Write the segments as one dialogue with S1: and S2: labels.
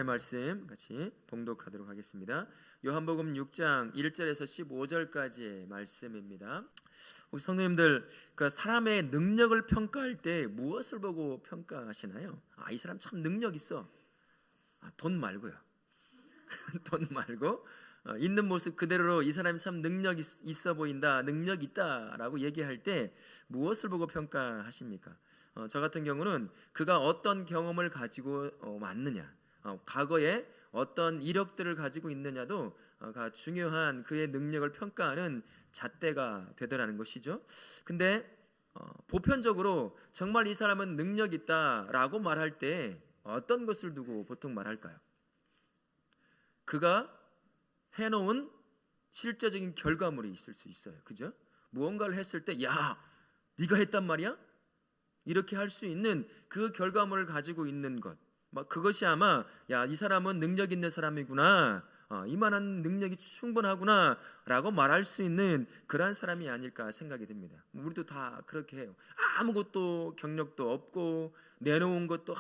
S1: 말씀 같이 봉독하도록 하겠습니다. 요한복음 6장 1절에서 15절까지의 말씀입니다. 우리 성도님들, 그 사람의 능력을 평가할 때 무엇을 보고 평가하시나요? 이 사람 참 능력 있어. 돈 말고요. 돈 말고 있는 모습 그대로 이 사람이 참 능력 있어 보인다, 능력 있다라고 얘기할 때 무엇을 보고 평가하십니까? 저 같은 경우는 그가 어떤 경험을 가지고 왔느냐, 과거에 어떤 이력들을 가지고 있느냐도 중요한 그의 능력을 평가하는 잣대가 되더라는 것이죠. 근데 보편적으로 정말 이 사람은 능력 있다라고 말할 때 어떤 것을 두고 보통 말할까요? 그가 해놓은 실제적인 결과물이 있을 수 있어요. 그죠? 무언가를 했을 때 야, 네가 했단 말이야? 이렇게 할 수 있는 그 결과물을 가지고 있는 것, 그것이 아마 야, 이 사람은 능력 있는 사람이구나, 이만한 능력이 충분하구나 라고 말할 수 있는 그러한 사람이 아닐까 생각이 듭니다. 우리도 다 그렇게 해요. 아무것도 경력도 없고 내놓은 것도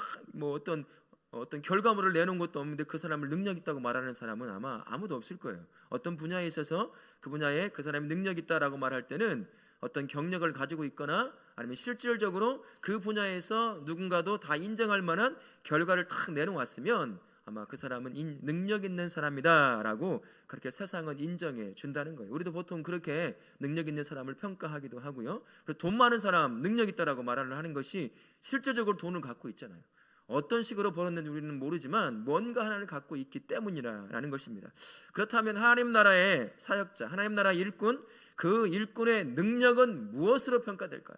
S1: 어떤 결과물을 내놓은 것도 없는데 그 사람을 능력 있다고 말하는 사람은 아마 아무도 없을 거예요. 어떤 분야에 있어서 그 분야에 그 사람이 능력 있다라고 말할 때는 어떤 경력을 가지고 있거나 아니면 실질적으로 그 분야에서 누군가도 다 인정할 만한 결과를 탁 내놓았으면 아마 그 사람은 능력 있는 사람이다라고 그렇게 세상은 인정해 준다는 거예요. 우리도 보통 그렇게 능력 있는 사람을 평가하기도 하고요. 그리고 돈 많은 사람, 능력 있다라고 말을 하는 것이 실질적으로 돈을 갖고 있잖아요. 어떤 식으로 벌었는지 우리는 모르지만 뭔가 하나를 갖고 있기 때문이라는 것입니다. 그렇다면 하나님 나라의 사역자, 하나님 나라 일꾼, 그 일꾼의 능력은 무엇으로 평가될까요?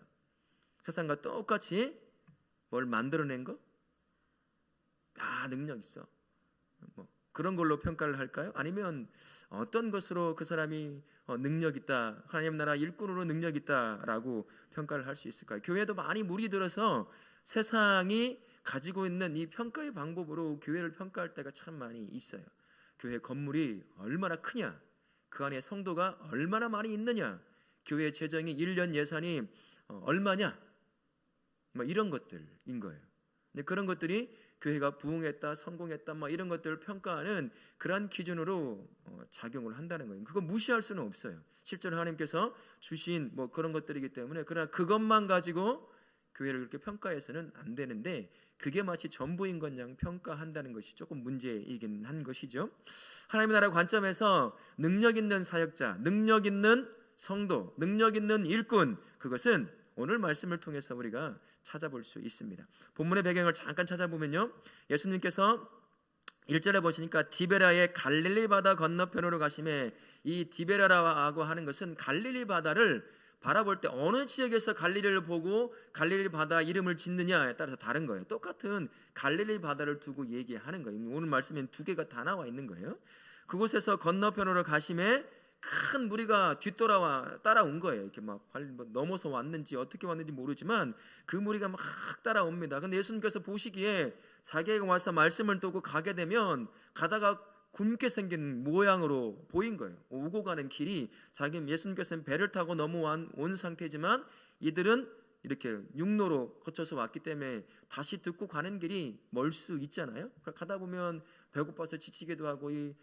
S1: 세상과 똑같이 뭘 만들어낸 거? 능력 있어. 그런 걸로 평가를 할까요? 아니면 어떤 것으로 그 사람이 능력 있다, 하나님 나라 일꾼으로 능력 있다라고 평가를 할 수 있을까요? 교회도 많이 무리 들어서 세상이 가지고 있는 이 평가의 방법으로 교회를 평가할 때가 참 많이 있어요. 교회 건물이 얼마나 크냐, 그 안에 성도가 얼마나 많이 있느냐, 교회 재정이 1년 예산이 얼마냐, 이런 것들인 거예요. 근데 그런 것들이 교회가 부흥했다, 성공했다, 이런 것들을 평가하는 그런 기준으로 작용을 한다는 거예요. 그거 무시할 수는 없어요. 실제로 하나님께서 주신 그런 것들이기 때문에, 그러나 그것만 가지고 교회를 그렇게 평가해서는 안 되는데, 그게 마치 전부인 것 양 평가한다는 것이 조금 문제이긴 한 것이죠. 하나님의 나라 관점에서 능력 있는 사역자, 능력 있는 성도, 능력 있는 일꾼, 그것은 오늘 말씀을 통해서 우리가 찾아볼 수 있습니다. 본문의 배경을 잠깐 찾아보면요, 예수님께서 1절에 보시니까 디베라의 갈릴리 바다 건너편으로 가심에, 이 디베라라고 하는 것은 갈릴리 바다를 바라볼 때 어느 지역에서 갈릴리를 보고 갈릴리 바다 이름을 짓느냐에 따라서 다른 거예요. 똑같은 갈릴리 바다를 두고 얘기하는 거예요. 오늘 말씀엔 두 개가 다 나와 있는 거예요. 그곳에서 건너편으로 가심에 큰 무리가 뒤돌아와 따라온 거예요. 이렇게 넘어서 왔는지 어떻게 왔는지 모르지만 그 무리가 막 따라옵니다. 근데 예수님께서 보시기에 자기가 와서 말씀을 듣고 가게 되면 가다가 굶게 생긴 모양으로 보인 거예요. 오고 가는 길이, 예수님께서는 배를 타고 온 상태지만 이들은 이렇게 육로로 거쳐서 왔기 때문에 다시 듣고 가는 길이 멀 수 있잖아요. 가다 보면 배고파서 지치기도 하고 이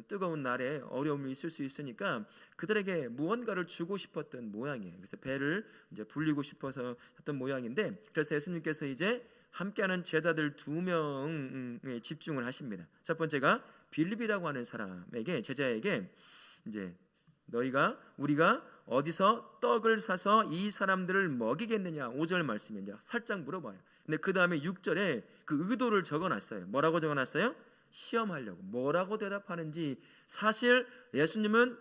S1: 뜨거운 날에 어려움이 있을 수 있으니까 그들에게 무언가를 주고 싶었던 모양이에요. 그래서 배를 이제 불리고 싶어서 했던 모양인데, 그래서 예수님께서 이제 함께하는 제자들 2명에 집중을 하십니다. 첫 번째가 빌립이라고 하는 사람에게, 제자에게 이제 우리가 어디서 떡을 사서 이 사람들을 먹이겠느냐, 5절 말씀에 이제 살짝 물어봐요. 근데 그 다음에 6절에 그 의도를 적어놨어요. 뭐라고 적어놨어요? 시험하려고. 뭐라고 대답하는지. 사실 예수님은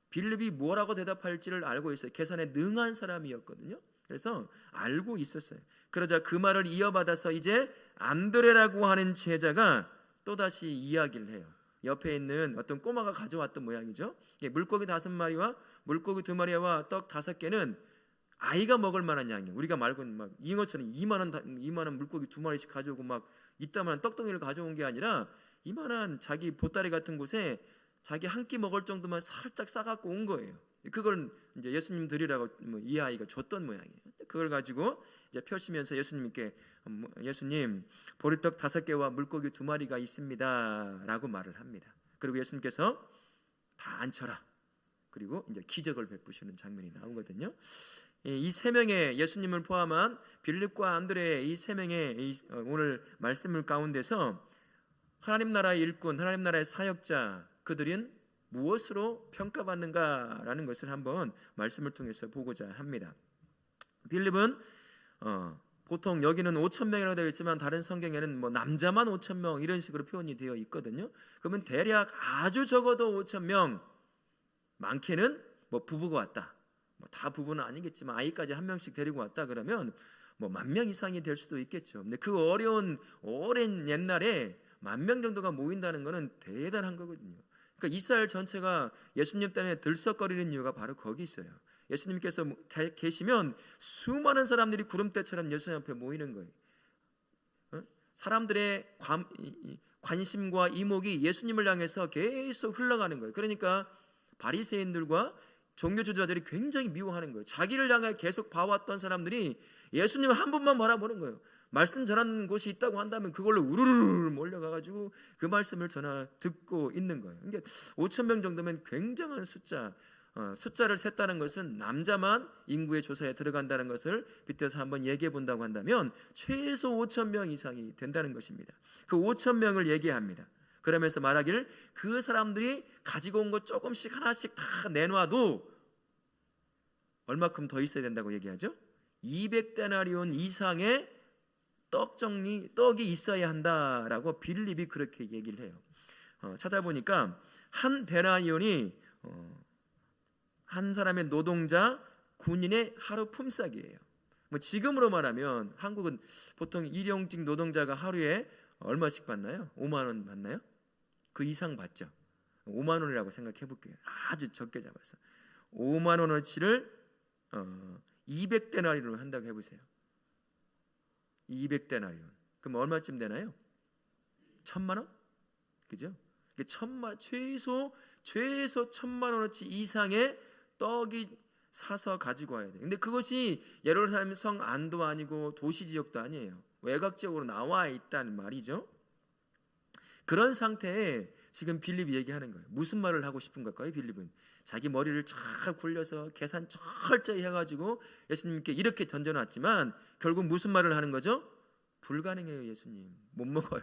S1: 빌립이 뭐라고 대답할지를 알고 있어요. 계산에 능한 사람이었거든요. 그래서 알고 있었어요. 그러자 그 말을 이어받아서 이제 안드레라고 하는 제자가 또다시 이야기를 해요. 옆에 있는 어떤 꼬마가 가져왔던 모양이죠. 물고기 5마리와 물고기 2마리와 떡 5개는 아이가 먹을 만한 양이에요. 우리가 말고는 잉어처럼 이만한 물고기 2마리씩 가져오고 이따만한 떡덩이를 가져온 게 아니라 이만한 자기 보따리 같은 곳에 자기 한 끼 먹을 정도만 살짝 싸갖고 온 거예요. 그걸 이제 예수님 드리라고 이 아이가 줬던 모양이에요. 그걸 가지고 이제 펴시면서 예수님께 예수님 보리떡 5개와 물고기 2마리가 있습니다라고 말을 합니다. 그리고 예수님께서 다 앉혀라. 그리고 이제 기적을 베푸시는 장면이 나오거든요. 이 3명의 예수님을 포함한 빌립과 안드레의 이 3명의 오늘 말씀을 가운데서 하나님 나라의 일꾼, 하나님 나라의 사역자, 그들은 무엇으로 평가받는가라는 것을 한번 말씀을 통해서 보고자 합니다. 빌립은 보통 여기는 5,000명이라고 되어 있지만 다른 성경에는 뭐 남자만 5,000명 이런 식으로 표현이 되어 있거든요. 그러면 대략 아주 적어도 5,000명, 많게는 뭐 부부가 왔다. 뭐 다 부부는 아니겠지만 아이까지 1명씩 데리고 왔다 그러면 뭐 10,000명 이상이 될 수도 있겠죠. 근데 그 어려운 오랜 옛날에 10,000명 정도가 모인다는 것은 대단한 거거든요. 그러니까 이스라엘 전체가 예수님 때문에 들썩거리는 이유가 바로 거기 있어요. 예수님께서 계시면 수많은 사람들이 구름대처럼 예수님 앞에 모이는 거예요. 사람들의 관심과 이목이 예수님을 향해서 계속 흘러가는 거예요. 그러니까 바리새인들과 종교지도자들이 굉장히 미워하는 거예요. 자기를 향해 계속 봐왔던 사람들이 예수님 한 분만 바라보는 거예요. 말씀 전하는 곳이 있다고 한다면 그걸로 우르르 몰려가가지고 그 말씀을 듣고 있는 거예요. 그러니까 5,000명 정도면 굉장한 숫자를 셌다는 것은 남자만 인구의 조사에 들어간다는 것을 빗대서 한번 얘기해 본다고 한다면 최소 5,000명 이상이 된다는 것입니다. 그 5,000명을 얘기합니다. 그러면서 말하기를 그 사람들이 가지고 온 것 조금씩 하나씩 다 내놔도 얼마큼 더 있어야 된다고 얘기하죠? 200데나리온 이상의 떡이 있어야 한다라고 빌립이 그렇게 얘기를 해요. 찾아보니까 한 데나리온이 한 사람의 노동자 군인의 하루 품삯이에요. 뭐 지금으로 말하면 한국은 보통 일용직 노동자가 하루에 얼마씩 받나요? 5만 원 받나요? 그 이상 받죠. 5만 원이라고 생각해 볼게요. 아주 적게 잡아서 5만 원어치를 200데나리온으로 한다고 해보세요. 200데나리온. 그럼 얼마쯤 되나요? 1,000만 원? 그죠? 최소 1,000만 원어치 이상의 떡이 사서 가지고 와야 돼요. 근데 그것이 예루살렘 성 안도 아니고 도시 지역도 아니에요. 외곽 지역으로 나와 있다는 말이죠. 그런 상태에 지금 빌립이 얘기하는 거예요. 무슨 말을 하고 싶은 걸까요? 빌립은 자기 머리를 잘 굴려서 계산 철저히 해가지고 예수님께 이렇게 던져놨지만 결국 무슨 말을 하는 거죠? 불가능해요. 예수님 못 먹어요.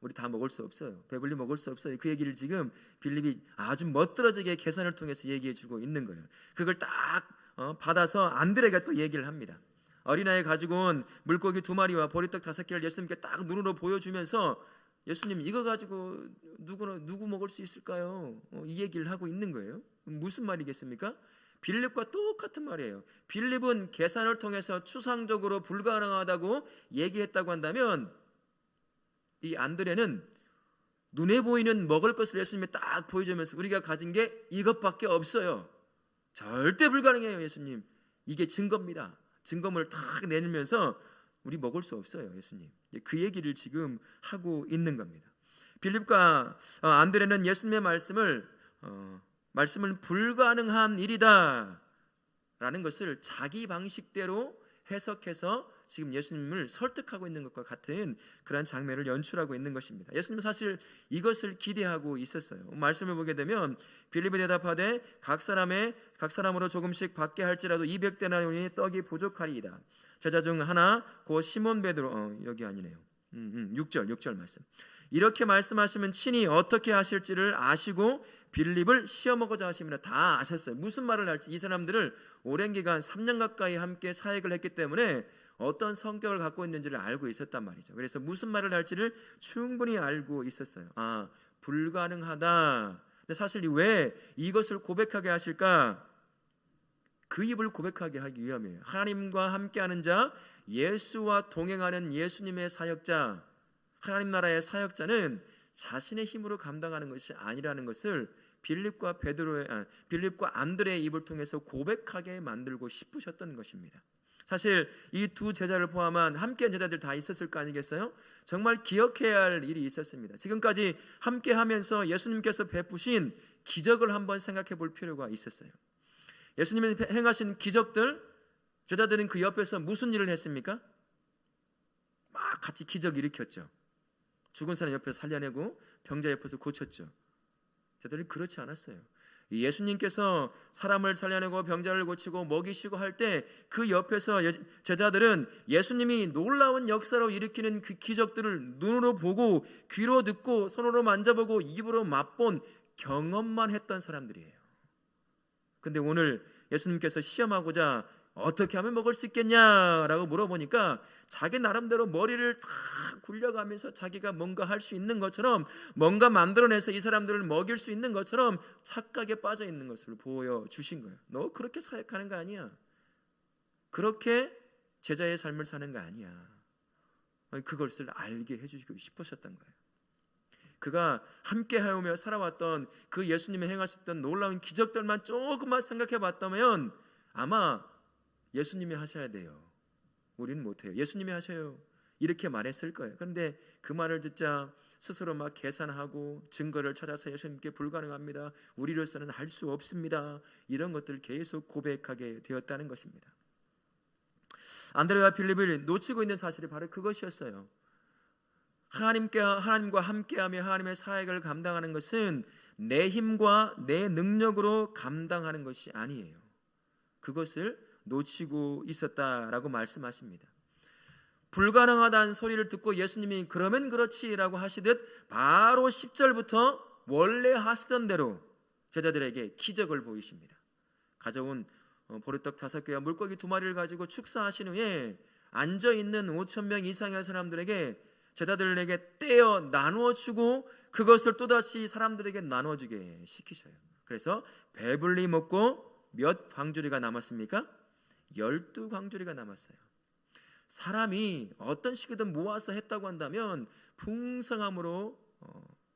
S1: 우리 다 먹을 수 없어요. 배불리 먹을 수 없어요. 그 얘기를 지금 빌립이 아주 멋들어지게 계산을 통해서 얘기해주고 있는 거예요. 그걸 딱 받아서 안드레가 또 얘기를 합니다. 어린아이 가지고 온 물고기 2마리와 보리떡 5개를 예수님께 딱 눈으로 보여주면서 예수님 이거 가지고 누구 먹을 수 있을까요? 이 얘기를 하고 있는 거예요. 무슨 말이겠습니까? 빌립과 똑같은 말이에요. 빌립은 계산을 통해서 추상적으로 불가능하다고 얘기했다고 한다면 이 안드레는 눈에 보이는 먹을 것을 예수님이 딱 보여주면서 우리가 가진 게 이것밖에 없어요. 절대 불가능해요. 예수님 이게 증거입니다. 증거물을 딱 내밀면서 우리 먹을 수 없어요. 예수님 그 얘기를 지금 하고 있는 겁니다. 빌립과 안드레는 예수님의 말씀을 불가능한 일이다 라는 것을 자기 방식대로 해석해서 지금 예수님을 설득하고 있는 것과 같은 그런 장면을 연출하고 있는 것입니다. 예수님은 사실 이것을 기대하고 있었어요. 말씀을 보게 되면 빌립이 대답하되 각 사람으로 조금씩 받게 할지라도 200데나리온이 떡이 부족하리이다. 제자 중 하나 곧 시몬 베드로 여기 아니네요. 6절 말씀. 이렇게 말씀하시면 친히 어떻게 하실지를 아시고 빌립을 시험하고자 하십니다. 다 아셨어요. 무슨 말을 할지. 이 사람들을 오랜 기간 3년 가까이 함께 사역을 했기 때문에 어떤 성격을 갖고 있는지를 알고 있었단 말이죠. 그래서 무슨 말을 할지를 충분히 알고 있었어요. 불가능하다. 근데 사실 왜 이것을 고백하게 하실까? 그 입을 고백하게 하기 위함이에요. 하나님과 함께하는 자, 예수와 동행하는 예수님의 사역자, 하나님 나라의 사역자는 자신의 힘으로 감당하는 것이 아니라는 것을 빌립과 안드레의 입을 통해서 고백하게 만들고 싶으셨던 것입니다. 사실 이 두 제자를 포함한 함께한 제자들 다 있었을 거 아니겠어요? 정말 기억해야 할 일이 있었습니다. 지금까지 함께하면서 예수님께서 베푸신 기적을 한번 생각해 볼 필요가 있었어요. 예수님이 행하신 기적들, 제자들은 그 옆에서 무슨 일을 했습니까? 막 같이 기적 일으켰죠. 죽은 사람 옆에서 살려내고 병자 옆에서 고쳤죠. 제자들은 그렇지 않았어요. 예수님께서 사람을 살려내고 병자를 고치고 먹이시고 할 때 그 옆에서 제자들은 예수님이 놀라운 역사로 일으키는 그 기적들을 눈으로 보고 귀로 듣고 손으로 만져보고 입으로 맛본 경험만 했던 사람들이에요. 근데 오늘 예수님께서 시험하고자 어떻게 하면 먹을 수 있겠냐라고 물어보니까 자기 나름대로 머리를 다 굴려가면서 자기가 뭔가 할 수 있는 것처럼, 뭔가 만들어내서 이 사람들을 먹일 수 있는 것처럼 착각에 빠져 있는 것을 보여주신 거예요. 너 그렇게 사역하는 거 아니야. 그렇게 제자의 삶을 사는 거 아니야. 그것을 알게 해주시고 싶으셨던 거예요. 그가 함께 하며 살아왔던 그 예수님이 행하셨던 놀라운 기적들만 조금만 생각해 봤다면 아마 예수님이 하셔야 돼요, 우리는 못해요, 예수님이 하셔요, 이렇게 말했을 거예요. 그런데 그 말을 듣자 스스로 막 계산하고 증거를 찾아서 예수님께 불가능합니다, 우리로서는 할 수 없습니다, 이런 것들을 계속 고백하게 되었다는 것입니다. 안드레와 빌립을 놓치고 있는 사실이 바로 그것이었어요. 하나님과 함께하며 하나님의 사역을 감당하는 것은 내 힘과 내 능력으로 감당하는 것이 아니에요. 그것을 놓치고 있었다라고 말씀하십니다. 불가능하다는 소리를 듣고 예수님이 그러면 그렇지라고 하시듯 바로 10절부터 원래 하시던 대로 제자들에게 기적을 보이십니다. 가져온 보리떡 5개와 물고기 2마리를 가지고 축사하신 후에 앉아있는 5,000명 이상의 사람들에게, 제자들에게 떼어 나누어주고 그것을 또다시 사람들에게 나눠주게 시키셔요. 그래서 배불리 먹고 몇 광주리가 남았습니까? 12광주리가 남았어요. 사람이 어떤 식이든 모아서 했다고 한다면 풍성함으로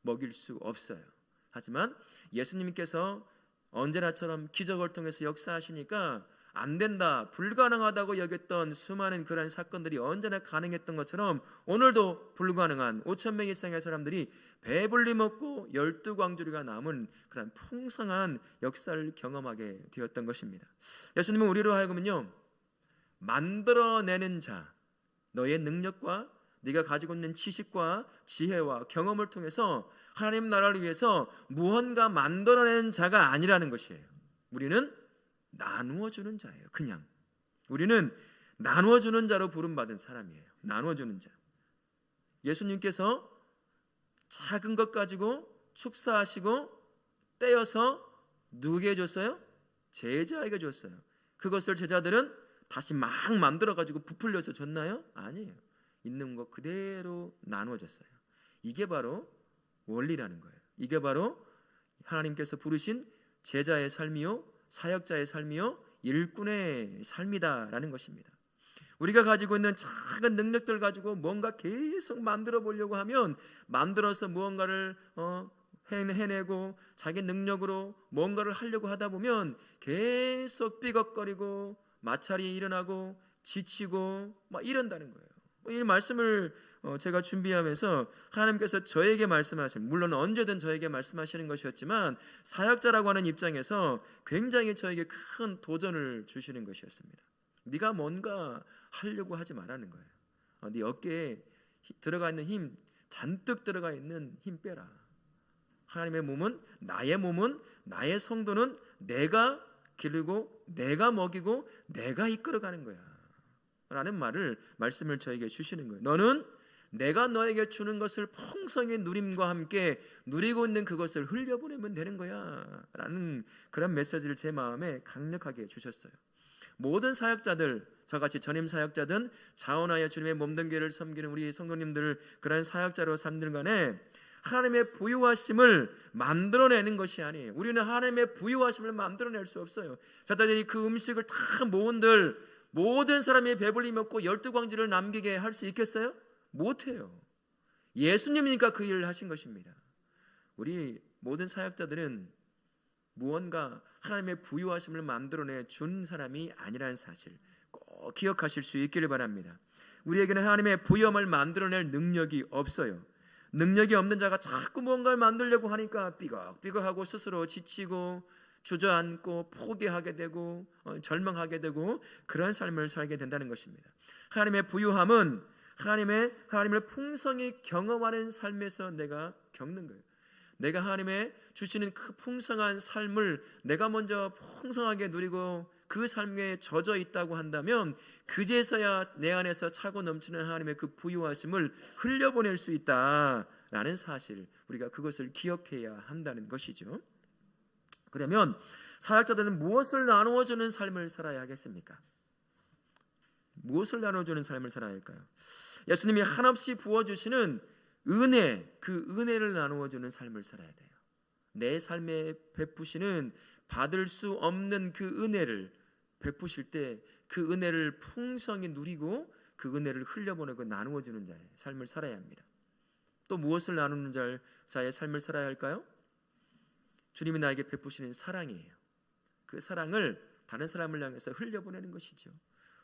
S1: 먹일 수 없어요. 하지만 예수님께서 언제나처럼 기적을 통해서 역사하시니까 안 된다, 불가능하다고 여겼던 수많은 그런 사건들이 언제나 가능했던 것처럼 오늘도 불가능한 5,000명 이상의 사람들이 배불리 먹고 12광주리가 남은 그런 풍성한 역사를 경험하게 되었던 것입니다. 예수님은 우리로 하여금은요, 만들어내는 자, 너의 능력과 네가 가지고 있는 지식과 지혜와 경험을 통해서 하나님 나라를 위해서 무언가 만들어내는 자가 아니라는 것이에요. 우리는 나누어주는 자예요. 그냥 우리는 나누어주는 자로 부름받은 사람이에요. 나누어주는 자. 예수님께서 작은 것 가지고 축사하시고 떼어서 누구에게 줬어요? 제자에게 줬어요. 그것을 제자들은 다시 막 만들어 가지고 부풀려서 줬나요? 아니에요. 있는 것 그대로 나누어 줬어요. 이게 바로 원리라는 거예요. 이게 바로 하나님께서 부르신 제자의 삶이요, 사역자의 삶이요, 일꾼의 삶이다라는 것입니다. 우리가 가지고 있는 작은 능력들 가지고 뭔가 계속 만들어 보려고 하면, 만들어서 무언가를 해내고 자기 능력으로 뭔가를 하려고 하다 보면 계속 삐걱거리고 마찰이 일어나고 지치고 막 이런다는 거예요. 이 말씀을 제가 준비하면서 하나님께서 저에게 말씀하신, 물론 언제든 저에게 말씀하시는 것이었지만 사역자라고 하는 입장에서 굉장히 저에게 큰 도전을 주시는 것이었습니다. 네가 뭔가 하려고 하지 말라는 거예요. 네 어깨에 들어가 있는 힘, 잔뜩 들어가 있는 힘 빼라. 하나님의 몸은, 나의 성도는 내가 기르고 내가 먹이고 내가 이끌어가는 거야 라는 말씀을 저에게 주시는 거예요. 너는 내가 너에게 주는 것을 풍성히 누림과 함께 누리고 있는 그것을 흘려보내면 되는 거야 라는 그런 메시지를 제 마음에 강력하게 주셨어요. 모든 사역자들, 저같이 전임 사역자든 자원하여 주님의 몸된 교회를 섬기는 우리 성도님들, 그런 사역자로 삼들 간에 하나님의 부유하심을 만들어내는 것이 아니에요. 우리는 하나님의 부유하심을 만들어낼 수 없어요. 자다들이 그 음식을 다 모은들 모든 사람이 배불리 먹고 12광주를 남기게 할 수 있겠어요? 못해요. 예수님이니까 그 일을 하신 것입니다. 우리 모든 사역자들은 무언가 하나님의 부유하심을 만들어내 준 사람이 아니라는 사실 꼭 기억하실 수 있기를 바랍니다. 우리에게는 하나님의 부유함을 만들어낼 능력이 없어요. 능력이 없는 자가 자꾸 뭔가를 만들려고 하니까 삐걱삐걱하고 스스로 지치고 주저앉고 포기하게 되고 절망하게 되고 그런 삶을 살게 된다는 것입니다. 하나님의 부유함은 하나님을 풍성히 경험하는 삶에서 내가 겪는 거예요. 내가 하나님의 주시는 그 풍성한 삶을 내가 먼저 풍성하게 누리고 그 삶에 젖어 있다고 한다면 그제서야 내 안에서 차고 넘치는 하나님의 그 부유하심을 흘려보낼 수 있다라는 사실, 우리가 그것을 기억해야 한다는 것이죠. 그러면 사역자들은 무엇을 나누어주는 삶을 살아야 하겠습니까? 무엇을 나눠주는 삶을 살아야 할까요? 예수님이 한없이 부어주시는 은혜, 그 은혜를 나누어주는 삶을 살아야 돼요. 내 삶에 베푸시는 받을 수 없는 그 은혜를 베푸실 때 그 은혜를 풍성히 누리고 그 은혜를 흘려보내고 나누어주는 자의 삶을 살아야 합니다. 또 무엇을 나누는 자의 삶을 살아야 할까요? 주님이 나에게 베푸시는 사랑이에요. 그 사랑을 다른 사람을 향해서 흘려보내는 것이죠.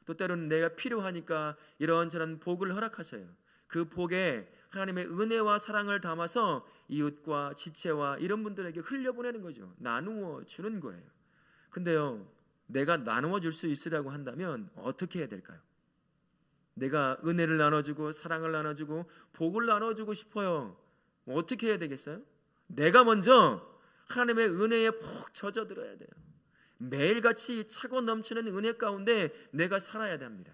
S1: 또 때로는 내가 필요하니까 이런저런 복을 허락하셔요. 그 복에 하나님의 은혜와 사랑을 담아서 이웃과 지체와 이런 분들에게 흘려보내는 거죠. 나누어 주는 거예요. 근데요, 내가 나누어 줄 수 있으라고 한다면 어떻게 해야 될까요? 내가 은혜를 나눠주고 사랑을 나눠주고 복을 나눠주고 싶어요. 어떻게 해야 되겠어요? 내가 먼저 하나님의 은혜에 푹 젖어들어야 돼요. 매일같이 차고 넘치는 은혜 가운데 내가 살아야 됩니다.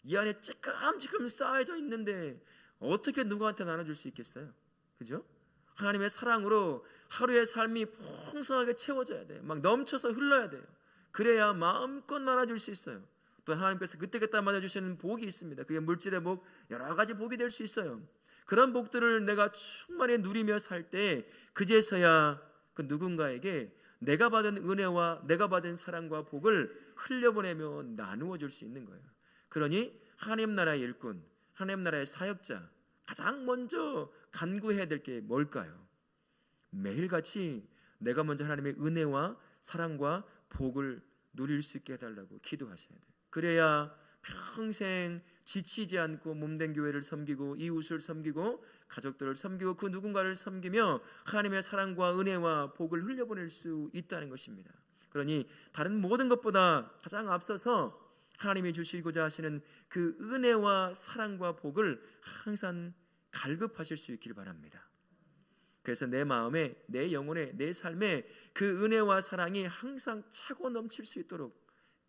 S1: 이 안에 찌끔찌끔 쌓여져 있는데 어떻게 누구한테 나눠줄 수 있겠어요? 그죠? 하나님의 사랑으로 하루의 삶이 풍성하게 채워져야 돼요. 막 넘쳐서 흘러야 돼요. 그래야 마음껏 나눠줄 수 있어요. 또 하나님께서 그때그때마다 주시는 복이 있습니다. 그게 물질의 복, 여러 가지 복이 될 수 있어요. 그런 복들을 내가 충만히 누리며 살 때 그제서야 그 누군가에게 내가 받은 은혜와 내가 받은 사랑과 복을 흘려보내며 나누어 줄 수 있는 거예요. 그러니 하나님 나라의 일꾼, 하나님 나라의 사역자, 가장 먼저 간구해야 될 게 뭘까요? 매일같이 내가 먼저 하나님의 은혜와 사랑과 복을 누릴 수 있게 해달라고 기도하셔야 돼요. 그래야 평생 지치지 않고 몸된 교회를 섬기고 이웃을 섬기고 가족들을 섬기고 그 누군가를 섬기며 하나님의 사랑과 은혜와 복을 흘려보낼 수 있다는 것입니다. 그러니 다른 모든 것보다 가장 앞서서 하나님이 주시고자 하시는 그 은혜와 사랑과 복을 항상 갈급하실 수 있기를 바랍니다. 그래서 내 마음에, 내 영혼에, 내 삶에 그 은혜와 사랑이 항상 차고 넘칠 수 있도록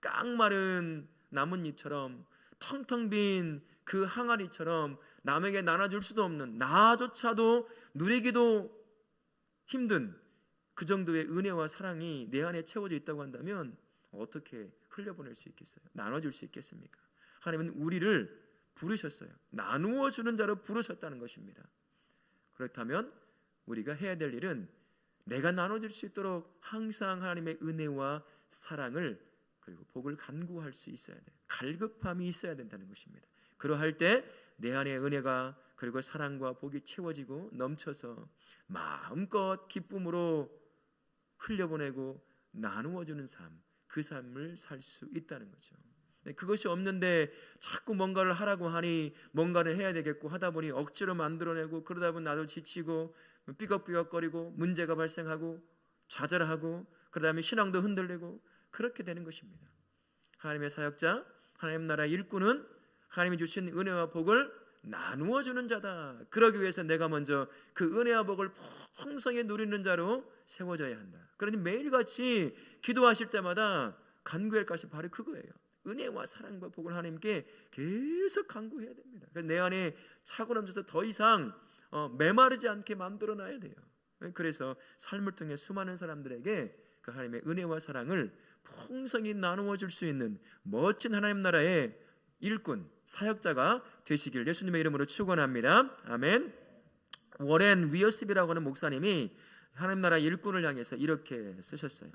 S1: 깡마른 나뭇잎처럼 텅텅 빈 그 항아리처럼 남에게 나눠줄 수도 없는, 나조차도 누리기도 힘든 그 정도의 은혜와 사랑이 내 안에 채워져 있다고 한다면 어떻게 흘려보낼 수 있겠어요? 나눠줄 수 있겠습니까? 하나님은 우리를 부르셨어요. 나누어 주는 자로 부르셨다는 것입니다. 그렇다면 우리가 해야 될 일은 내가 나눠줄 수 있도록 항상 하나님의 은혜와 사랑을 그리고 복을 간구할 수 있어야 돼요. 갈급함이 있어야 된다는 것입니다. 그러할 때 내 안에 은혜가 그리고 사랑과 복이 채워지고 넘쳐서 마음껏 기쁨으로 흘려보내고 나누어주는 삶, 그 삶을 살 수 있다는 거죠. 그것이 없는데 자꾸 뭔가를 하라고 하니 뭔가를 해야 되겠고 하다 보니 억지로 만들어내고 그러다 보니 나도 지치고 삐걱삐걱거리고 문제가 발생하고 좌절하고 그러다 보니 신앙도 흔들리고 그렇게 되는 것입니다. 하나님의 사역자, 하나님 나라 일꾼은 하나님이 주신 은혜와 복을 나누어 주는 자다. 그러기 위해서 내가 먼저 그 은혜와 복을 풍성히 누리는 자로 세워져야 한다. 그러니 매일같이 기도하실 때마다 간구할 것이 바로 그거예요. 은혜와 사랑과 복을 하나님께 계속 간구해야 됩니다. 내 안에 차고 넘쳐서 더 이상 메마르지 않게 만들어놔야 돼요. 그래서 삶을 통해 수많은 사람들에게 그 하나님의 은혜와 사랑을 풍성히 나누어 줄 수 있는 멋진 하나님 나라의 일꾼, 사역자가 되시길 예수님의 이름으로 축원합니다. 아멘. 워렌 위어스비라고 하는 목사님이 하나님 나라 일꾼을 향해서 이렇게 쓰셨어요.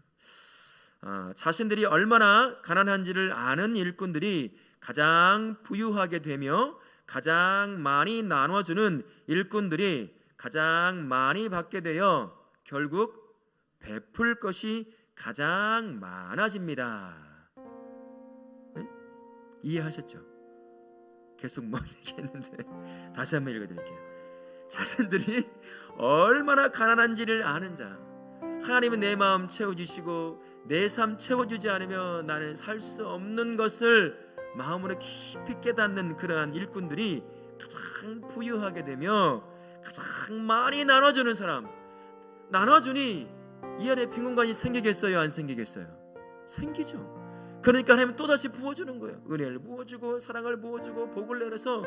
S1: 자신들이 얼마나 가난한지를 아는 일꾼들이 가장 부유하게 되며 가장 많이 나눠주는 일꾼들이 가장 많이 받게 되어 결국 베풀 것이 가장 많아집니다. 네? 이해하셨죠? 계속 못 얘기했는데 다시 한번 읽어드릴게요. 자신들이 얼마나 가난한지를 아는 자, 하나님은 내 마음 채워주시고 내 삶 채워주지 않으면 나는 살 수 없는 것을 마음으로 깊이 깨닫는 그러한 일꾼들이 가장 부유하게 되며 가장 많이 나눠주는 사람, 나눠주니 이 안에 빈 공간이 생기겠어요? 안 생기겠어요? 생기죠. 그러니까 하나님은 또다시 부어주는 거예요. 은혜를 부어주고 사랑을 부어주고 복을 내려서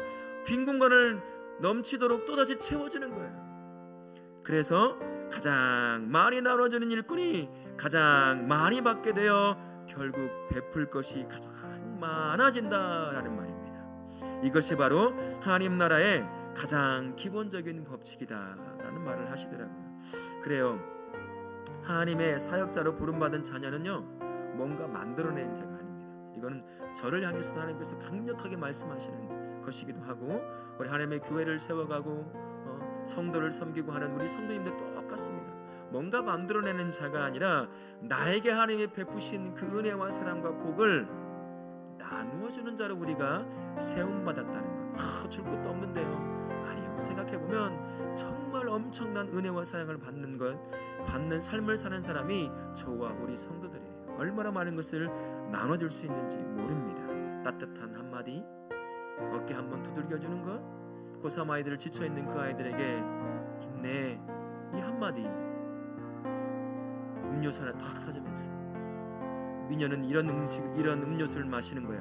S1: 빈 공간을 넘치도록 또다시 채워주는 거예요. 그래서 가장 많이 나눠주는 일꾼이 가장 많이 받게 되어 결국 베풀 것이 가장 많아진다라는 말입니다. 이것이 바로 하나님 나라의 가장 기본적인 법칙이다라는 말을 하시더라고요. 그래요. 하나님의 사역자로 부름받은 자녀는요, 뭔가 만들어낸 자가 아닙니다. 이거는 저를 향해서도 하나님께서 강력하게 말씀하시는 것이기도 하고, 우리 하나님의 교회를 세워가고 성도를 섬기고 하는 우리 성도님들 똑같습니다. 뭔가 만들어내는 자가 아니라 나에게 하나님이 베푸신 그 은혜와 사랑과 복을 나누어주는 자로 우리가 세움받았다는 것. 줄 것도 없는데요. 아니요. 생각해보면 정말 엄청난 은혜와 사랑을 받는 삶을 사는 사람이 저와 우리 성도들이에요. 얼마나 많은 것을 나눠줄 수 있는지 모릅니다. 따뜻한 한마디, 어깨 한번 두들겨주는 것, 고3 아이들 지쳐있는 그 아이들에게 힘내, 이 한마디, 음료수 하나 딱 사주면서 미녀는 이런 음료수를 마시는 거야,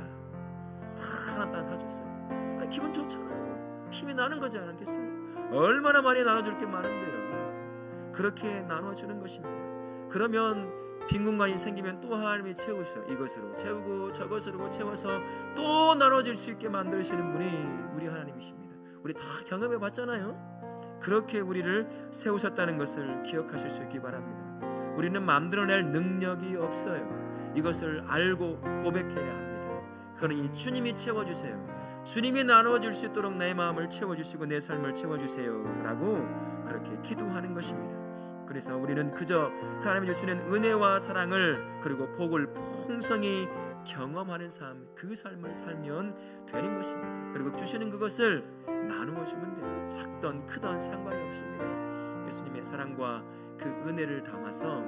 S1: 다 하나 딱 사줬어요. 기분 좋잖아요. 힘이 나는 거지 않겠어요? 얼마나 많이 나눠줄 게 많은데요. 그렇게 나눠주는 것입니다. 그러면 빈 공간이 생기면 또 하나님이 채우셔. 이것으로 채우고 저것으로 채워서 또 나눠질 수 있게 만드시는 분이 우리 하나님이십니다. 우리 다 경험해 봤잖아요. 그렇게 우리를 세우셨다는 것을 기억하실 수 있기 바랍니다. 우리는 만들어낼 능력이 없어요. 이것을 알고 고백해야 합니다. 그러니 주님이 채워주세요. 주님이 나눠줄 수 있도록 내 마음을 채워주시고 내 삶을 채워주세요 라고 그렇게 기도하는 것입니다. 그래서 우리는 그저 하나님이 주시는 은혜와 사랑을 그리고 복을 풍성히 경험하는 삶, 그 삶을 살면 되는 것입니다. 그리고 주시는 그것을 나누어 주면 돼요. 작던 크던 상관이 없습니다. 예수님의 사랑과 그 은혜를 담아서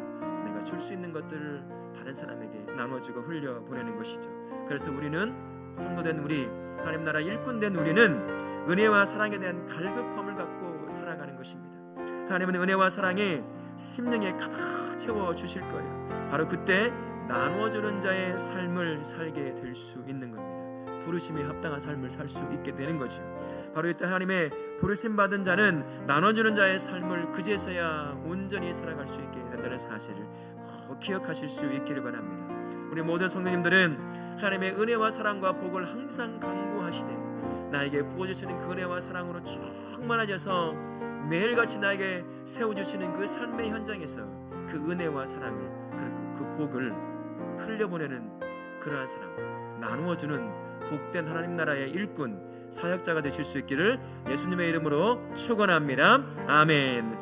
S1: 내가 줄 수 있는 것들을 다른 사람에게 나눠주고 흘려보내는 것이죠. 그래서 우리는 성도된 우리, 하나님 나라 일꾼된 우리는 은혜와 사랑에 대한 갈급함을 갖고 살아가는 것입니다. 하나님은 은혜와 사랑에 심령에 가득 채워주실 거예요. 바로 그때 나누어주는 자의 삶을 살게 될 수 있는 겁니다. 부르심에 합당한 삶을 살 수 있게 되는 거죠. 바로 이때 하나님의 부르심 받은 자는 나눠주는 자의 삶을 그제서야 온전히 살아갈 수 있게 된다는 사실을 꼭 기억하실 수 있기를 바랍니다. 우리 모든 성도님들은 하나님의 은혜와 사랑과 복을 항상 강구하시되 나에게 부어주시는 그 은혜와 사랑으로 충만해져서 매일같이 나에게 세워주시는 그 삶의 현장에서 그 은혜와 사랑을 그리고 그 복을 흘려보내는 그러한 사람, 나누어주는 복된 하나님 나라의 일꾼, 사역자가 되실 수 있기를 예수님의 이름으로 축원합니다. 아멘.